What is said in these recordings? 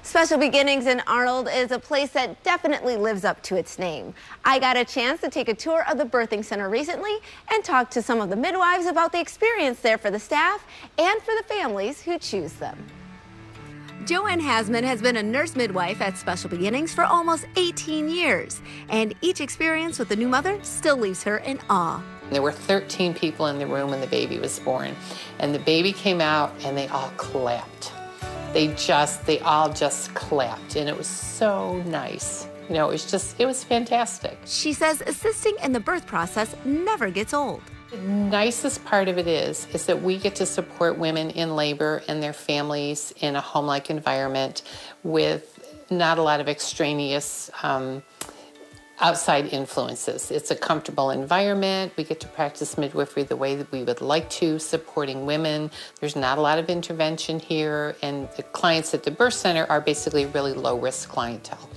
Special Beginnings in Arnold is a place that definitely lives up to its name. I got a chance to take a tour of the birthing center recently and talk to some of the midwives about the experience there for the staff and for the families who choose them. Joanne Hasman has been a nurse midwife at Special Beginnings for almost 18 years, and each experience with the new mother still leaves her in awe. There were 13 people in the room when the baby was born, and the baby came out and they all clapped. They all just clapped, and it was so nice. You know, it was fantastic. She says assisting in the birth process never gets old. The nicest part of it is that we get to support women in labor and their families in a home-like environment with not a lot of extraneous outside influences. It's a comfortable environment. We get to practice midwifery the way that we would like to, supporting women. There's not a lot of intervention here, and the clients at the birth center are basically really low-risk clientele.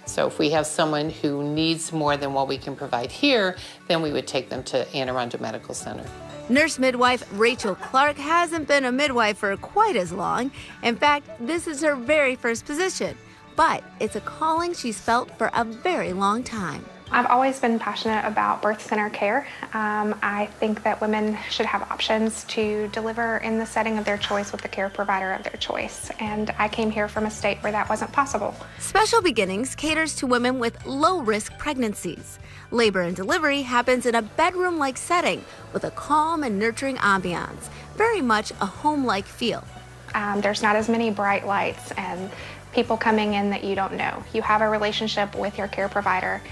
So if we have someone who needs more than what we can provide here, then we would take them to Anne Arundel Medical Center. Nurse midwife Rachel Clark hasn't been a midwife for quite as long. In fact, this is her very first position. But it's a calling she's felt for a very long time. I've always been passionate about birth center care. I think that women should have options to deliver in the setting of their choice with the care provider of their choice. And I came here from a state where that wasn't possible. Special Beginnings caters to women with low-risk pregnancies. Labor and delivery happens in a bedroom-like setting with a calm and nurturing ambiance, very much a home-like feel. There's not as many bright lights and people coming in that you don't know. You have a relationship with your care provider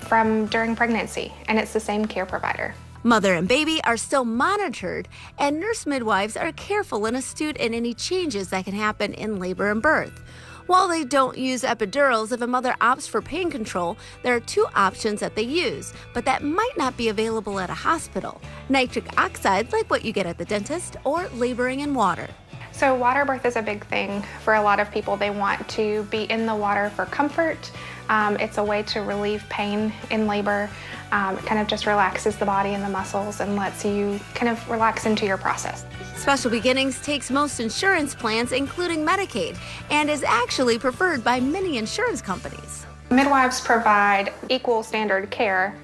from during pregnancy, and it's the same care provider. Mother and baby are still monitored, and nurse midwives are careful and astute in any changes that can happen in labor and birth. While they don't use epidurals, if a mother opts for pain control, there are two options that they use, but that might not be available at a hospital. Nitric oxide, like what you get at the dentist, or laboring in water. So water birth is a big thing for a lot of people. They want to be in the water for comfort. It's a way to relieve pain in labor. It kind of just relaxes the body and the muscles and lets you kind of relax into your process. Special Beginnings takes most insurance plans, including Medicaid, and is actually preferred by many insurance companies. Midwives provide equal standard care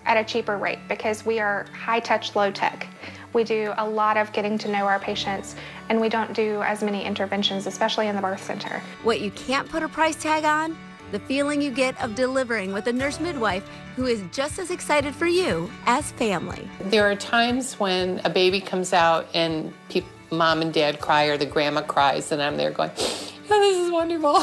at a cheaper rate because we are high touch, low tech. We do a lot of getting to know our patients, and we don't do as many interventions, especially in the birth center. What you can't put a price tag on? The feeling you get of delivering with a nurse midwife who is just as excited for you as family. There are times when a baby comes out and mom and dad cry, or the grandma cries, and I'm there going, oh, this is wonderful.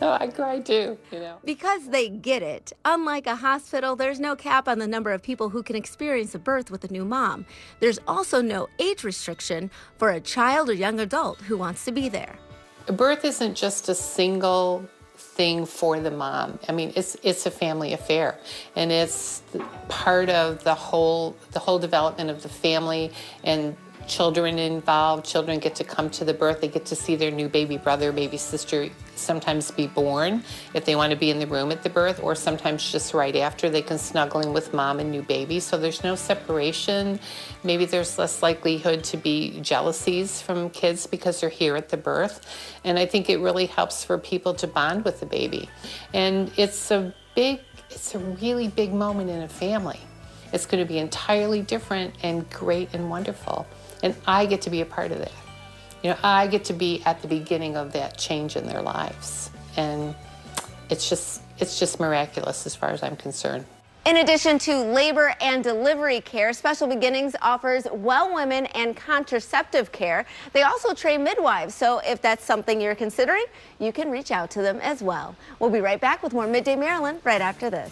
I cry too, you know. Because they get it. Unlike a hospital, there's no cap on the number of people who can experience a birth with a new mom. There's also no age restriction for a child or young adult who wants to be there. A birth isn't just a single thing for the mom. I mean, it's a family affair, and it's part of the whole development of the family, and children involved. Children get to come to the birth. They get to see their new baby brother, baby sister sometimes be born if they want to be in the room at the birth, or sometimes just right after they can snuggle in with mom and new baby. So there's no separation. Maybe there's less likelihood to be jealousies from kids because they're here at the birth. And I think it really helps for people to bond with the baby. And it's a really big moment in a family. It's going to be entirely different and great and wonderful. And I get to be a part of that. You know, I get to be at the beginning of that change in their lives. And it's just miraculous as far as I'm concerned. In addition to labor and delivery care, Special Beginnings offers well women and contraceptive care. They also train midwives, so if that's something you're considering, you can reach out to them as well. We'll be right back with more Midday Maryland right after this.